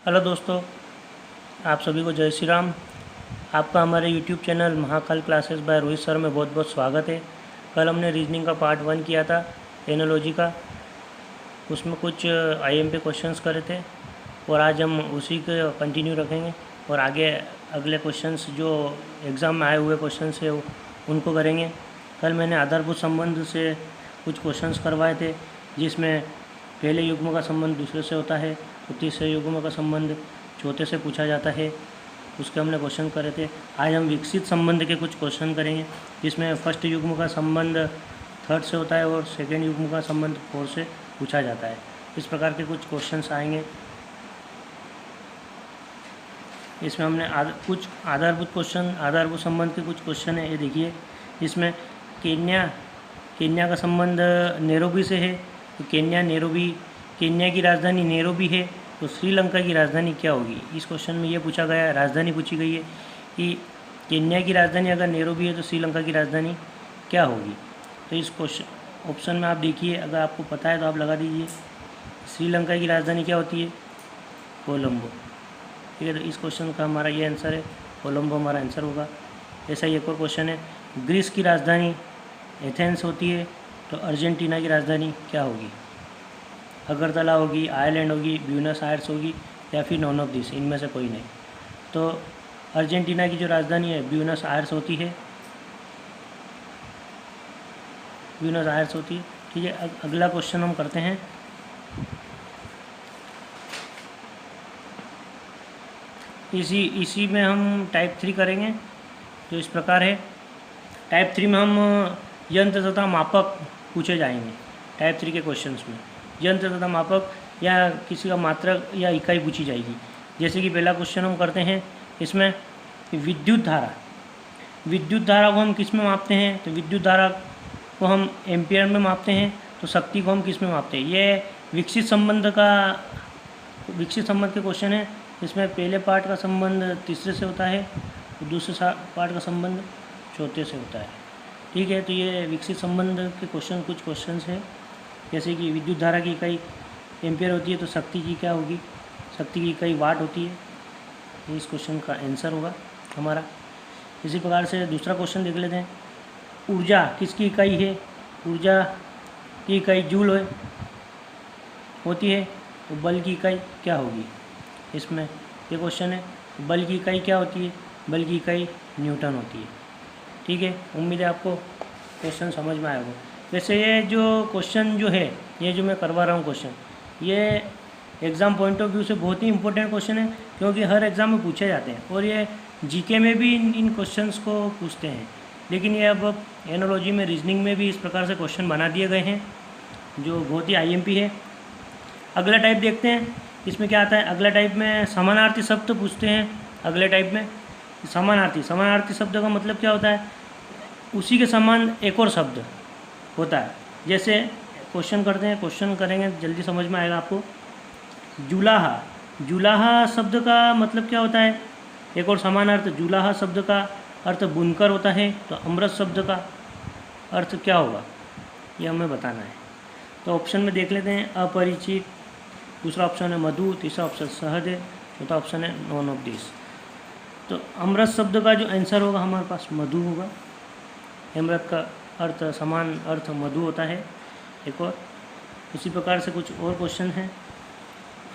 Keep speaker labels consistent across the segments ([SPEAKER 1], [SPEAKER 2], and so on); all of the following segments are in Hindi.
[SPEAKER 1] हेलो दोस्तों, आप सभी को जय श्री राम। आपका हमारे YouTube channel Mahakal classes bye Rohit sir में बहुत बहुत स्वागत है। कल हमने रीजनिंग का पार्ट 1 किया था, एनोलॉजी का। उसमें कुछ आईएमपी क्वेश्चंस करे थे और आज हम उसी के कंटिन्यू रखेंगे और आगे अगले क्वेश्चंस जो एग्ज़ाम में आए हुए क्वेश्चंस है उनको करेंगे। कल मैंने आधारभूत संबंध से कुछ क्वेश्चंस करवाए थे, जिसमें पहले युग्म का संबंध दूसरे से होता है तो तीसरे युग्म का संबंध चौथे से पूछा जाता है। उसके हमने क्वेश्चन करे थे। आज हम विकसित संबंध के कुछ क्वेश्चन करेंगे, जिसमें फर्स्ट युग्म का संबंध थर्ड से होता है और सेकेंड युग्म का संबंध फोर्थ से पूछा जाता है। इस प्रकार के कुछ क्वेश्चंस आएंगे। इसमें हमने कुछ आधारभूत संबंध के कुछ क्वेश्चन है। ये देखिए, इसमें केन्या का संबंध नैरोबी से है तो केन्या की राजधानी नैरोबी है तो श्रीलंका की राजधानी क्या होगी। इस क्वेश्चन में ये पूछा गया है, राजधानी पूछी गई है कि केन्या की राजधानी अगर नैरोबी है तो श्रीलंका की राजधानी क्या होगी। तो इस क्वेश्चन ऑप्शन में आप देखिए, अगर आपको पता है तो आप लगा दीजिए। श्रीलंका की राजधानी क्या होती है? कोलंबो। ठीक है, तो इस क्वेश्चन का हमारा ये आंसर है, कोलंबो हमारा आंसर होगा। ऐसा ही एक और क्वेश्चन है, ग्रीस की राजधानी एथेंस होती है तो अर्जेंटीना की राजधानी क्या होगी? अगरतला होगी, आयरलैंड होगी, ब्यूनस आयर्स होगी या फिर नॉन ऑफ दिस, इनमें से कोई नहीं। तो अर्जेंटीना की जो राजधानी है ब्यूनस आयर्स होती है, ठीक है। अगला क्वेश्चन हम करते हैं। इसी में हम टाइप 3 करेंगे, जो इस प्रकार है। टाइप 3 में हम यंत्र तथा मापक पूछे जाएंगे। टाइप 3 के क्वेश्चंस में यंत्र तथा मापक या किसी का मात्रक या इकाई पूछी जाएगी। जैसे कि पहला क्वेश्चन हम करते हैं, इसमें विद्युत धारा को हम किस में मापते हैं? तो विद्युत धारा को हम एम्पियर में मापते हैं। तो शक्ति को हम किस में मापते हैं? ये विकसित संबंध के क्वेश्चन है। इसमें पहले पार्ट का संबंध तीसरे से होता है और दूसरे पार्ट का संबंध चौथे से होता है। ठीक है, तो ये विकसित संबंध के कुछ क्वेश्चंस हैं। जैसे कि विद्युत धारा की इकाई एम्पियर होती है तो शक्ति की क्या होगी? शक्ति की इकाई वाट होती है। ये इस क्वेश्चन का आंसर होगा हमारा। इसी प्रकार से दूसरा क्वेश्चन देख लेते हैं। ऊर्जा किसकी इकाई है? ऊर्जा की इकाई जूल होती है तो बल की इकाई क्या होगी? इसमें ये क्वेश्चन है, बल की इकाई क्या होती है? बल की इकाई न्यूटन होती है। ठीक है, उम्मीद है आपको क्वेश्चन समझ में आएगा। वैसे ये जो क्वेश्चन जो है, ये जो मैं करवा रहा हूँ क्वेश्चन, ये एग्ज़ाम पॉइंट ऑफ व्यू से बहुत ही इंपॉर्टेंट क्वेश्चन है, क्योंकि हर एग्ज़ाम में पूछे जाते हैं और ये जीके में भी इन क्वेश्चंस को पूछते हैं। लेकिन ये अब एनोलॉजी में, रीजनिंग में भी इस प्रकार से क्वेश्चन बना दिए गए हैं, जो बहुत ही आईएमपी है। अगला टाइप देखते हैं, इसमें क्या आता है। अगला टाइप में समानार्थी शब्द पूछते हैं। अगले टाइप में समानार्थी शब्द का मतलब क्या होता है? उसी के समान एक और शब्द होता है। जैसे क्वेश्चन करते हैं, क्वेश्चन करेंगे, जल्दी समझ में आएगा आपको। जुलाहा शब्द का मतलब क्या होता है? एक और समान अर्थ। जुलाहा शब्द का अर्थ बुनकर होता है तो अमृत शब्द का अर्थ क्या होगा, ये हमें बताना है। तो ऑप्शन में देख लेते हैं। अपरिचित, दूसरा ऑप्शन है मधु, तीसरा ऑप्शन शहद है, चौथा ऑप्शन है नॉन ऑफ दिस। तो अमृत शब्द का जो आंसर होगा हमारे पास मधु होगा। अमृत का अर्थ, समान अर्थ मधु होता है। एक और इसी प्रकार से कुछ और क्वेश्चन हैं।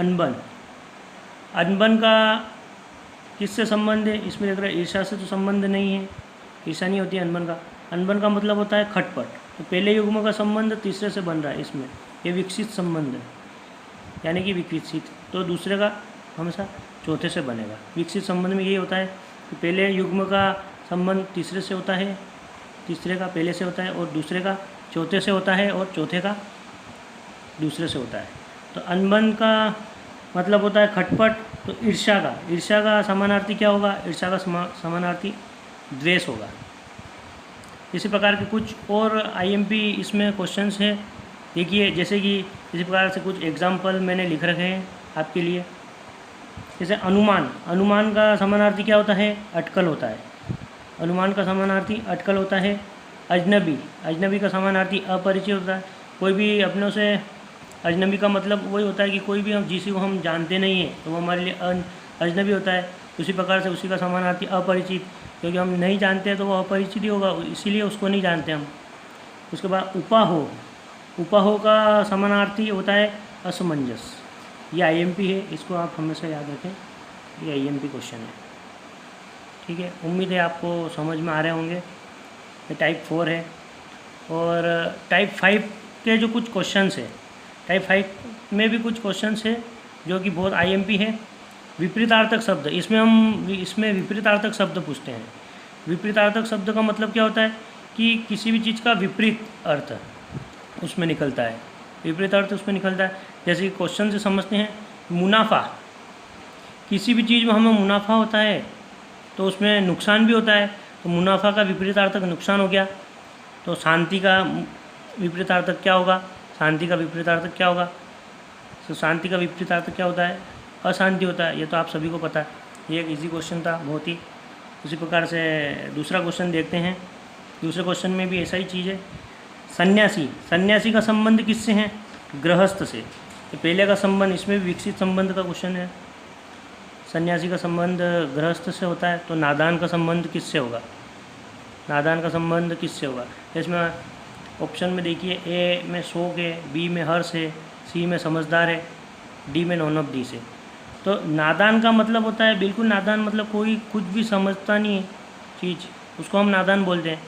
[SPEAKER 1] अनबन का किससे संबंध है? इसमें देख रहे हैं, ईर्ष्या से तो संबंध नहीं है, ईर्ष्या नहीं होती है अनबन का। अनबन का मतलब होता है खटपट। तो पहले युग्म का संबंध तीसरे से बन रहा है, इसमें ये विकसित संबंध है, यानी कि विकसित। तो दूसरे का हमेशा चौथे से बनेगा। विकसित संबंध में यही होता है कि पहले युग्म का संबंध तीसरे से होता है, तीसरे का पहले से होता है और दूसरे का चौथे से होता है और चौथे का दूसरे से होता है। तो अनबन का मतलब होता है खटपट। तो ईर्ष्या का समानार्थी क्या होगा? ईर्ष्या का समानार्थी द्वेष होगा। इसी प्रकार के कुछ और आईएमपी इसमें क्वेश्चंस हैं। देखिए, जैसे कि इसी प्रकार से कुछ एग्जाम्पल मैंने लिख रखे हैं आपके लिए। जैसे अनुमान का समानार्थी क्या होता है? अटकल होता है। अनुमान का समानार्थी अटकल होता है। अजनबी का समानार्थी अपरिचित होता है। कोई भी अपनों से अजनबी का मतलब वही होता है कि कोई भी हम जिसी को हम जानते नहीं हैं तो वो हमारे लिए अजनबी होता है। उसी प्रकार से उसी का समानार्थी अपरिचित, क्योंकि हम नहीं जानते हैं तो वो अपरिचित ही होगा, इसीलिए उसको नहीं जानते हम। उसके बाद उपाहो, उपाहो का समानार्थी होता है असमंजस। ये आईएमपी है, इसको आप हमेशा याद रखें, ये आईएमपी क्वेश्चन है। ठीक है, उम्मीद है आपको समझ में आ रहे होंगे। ये टाइप 4 है। और टाइप 5 के जो कुछ क्वेश्चंस है, टाइप 5 में भी कुछ क्वेश्चंस है जो कि बहुत आईएमपी है। विपरीतार्थक शब्द, इसमें विपरीतार्थक शब्द पूछते हैं। विपरीतार्थक शब्द का मतलब क्या होता है कि किसी भी चीज़ का विपरीत अर्थ उसमें निकलता है, विपरीत अर्थ उसमें निकलता है। जैसे कि क्वेश्चन से समझते हैं, मुनाफा, किसी भी चीज़ में हमें मुनाफा होता है तो उसमें नुकसान भी होता है, तो मुनाफा का विपरीतार्थक नुकसान हो गया। तो शांति का विपरीतार्थक क्या होगा, शांति का विपरीतार्थक क्या होगा, तो शांति का विपरीतार्थक क्या होता है, अशांति होता है। ये तो आप सभी को पता है, ये एक इजी क्वेश्चन था बहुत ही। उसी प्रकार से दूसरा क्वेश्चन देखते हैं। दूसरे क्वेश्चन में भी ऐसा ही चीज़ है। सन्यासी, सन्यासी का संबंध किससे है, गृहस्थ से। ये पहले का संबंध, इसमें भी विकसित संबंध का क्वेश्चन है। सन्यासी का संबंध गृहस्थ से होता है, तो नादान का संबंध किससे होगा, नादान का संबंध किससे होगा। इसमें ऑप्शन में देखिए, ए में शोक है, बी में हर्ष है, सी में समझदार है, डी में नौनब्दी से। तो नादान का मतलब होता है, बिल्कुल नादान मतलब कोई कुछ भी समझता नहीं है चीज़, उसको हम नादान बोलते हैं।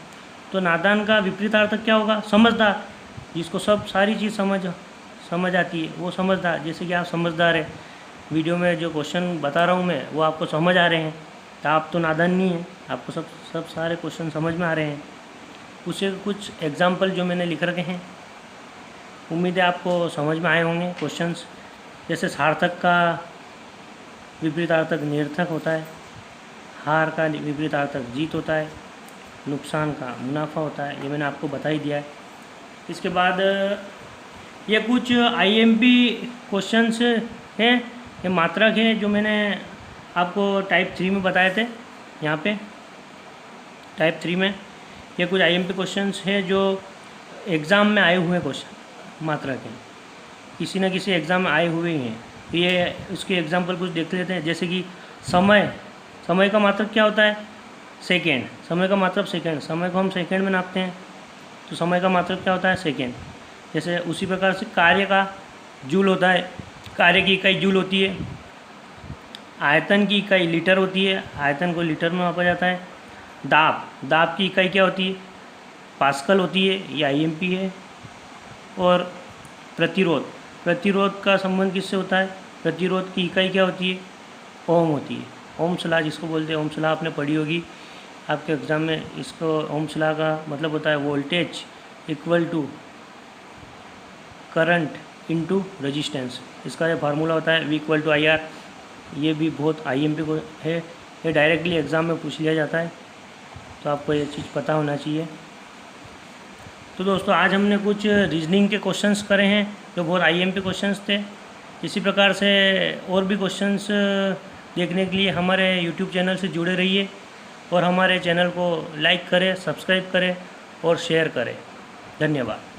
[SPEAKER 1] तो नादान का विपरीतार्थक क्या होगा, समझदार, जिसको सब सारी चीज़ समझ आती है वो समझदार। जैसे कि आप समझदार है, वीडियो में जो क्वेश्चन बता रहा हूँ मैं वो आपको समझ आ रहे हैं, तो आप तो नादान नहीं हैं, आपको सब सारे क्वेश्चन समझ में आ रहे हैं। उसे कुछ एग्जाम्पल जो मैंने लिख रखे हैं, उम्मीद है आपको समझ में आए होंगे क्वेश्चंस। जैसे सार्थक का विपरीतार्थक निरर्थक होता है, हार का विपरीतार्थक जीत होता है, नुकसान का मुनाफा होता है, ये मैंने आपको बता ही दिया है। इसके बाद ये कुछ आईएमपी क्वेश्चंस हैं, ये मात्रक है जो मैंने आपको टाइप 3 में बताए थे। यहाँ पे टाइप 3 में ये कुछ आईएमपी क्वेश्चंस है जो एग्ज़ाम में आए हुए क्वेश्चन मात्रक हैं, किसी न किसी एग्ज़ाम में आए हुए हैं। ये उसके एग्जाम्पल कुछ देख लेते हैं। जैसे कि समय, समय का मात्रक क्या होता है, सेकेंड। समय का मात्रक सेकेंड, समय को हम सेकेंड में नापते हैं, तो समय का मात्रक क्या होता है, सेकेंड। जैसे उसी प्रकार से कार्य का जूल होता है, कार्य की इकाई जूल होती है। आयतन की इकाई लीटर होती है, आयतन को लीटर में मापा जाता है। दाब, दाब की इकाई क्या होती है, पास्कल होती है, ये आईएमपी है। और प्रतिरोध, प्रतिरोध का संबंध किससे होता है, प्रतिरोध की इकाई क्या होती है, ओम होती है। ओमसला जिसको बोलते हैं, ओमसला आपने पढ़ी होगी आपके एग्ज़ाम में। इसको ओमसला का मतलब होता है voltage equal to current into resistance. इसका ये फार्मूला होता है V=IR। ये भी बहुत आईएमपी को है, ये डायरेक्टली एग्ज़ाम में पूछ लिया जाता है, तो आपको ये चीज़ पता होना चाहिए। तो दोस्तों आज हमने कुछ रीजनिंग के क्वेश्चंस करे हैं जो बहुत आईएमपी क्वेश्चंस थे। इसी प्रकार से और भी क्वेश्चंस देखने के लिए हमारे YouTube चैनल से जुड़े रहिए और हमारे चैनल को लाइक करें, सब्सक्राइब करें और शेयर करें। धन्यवाद।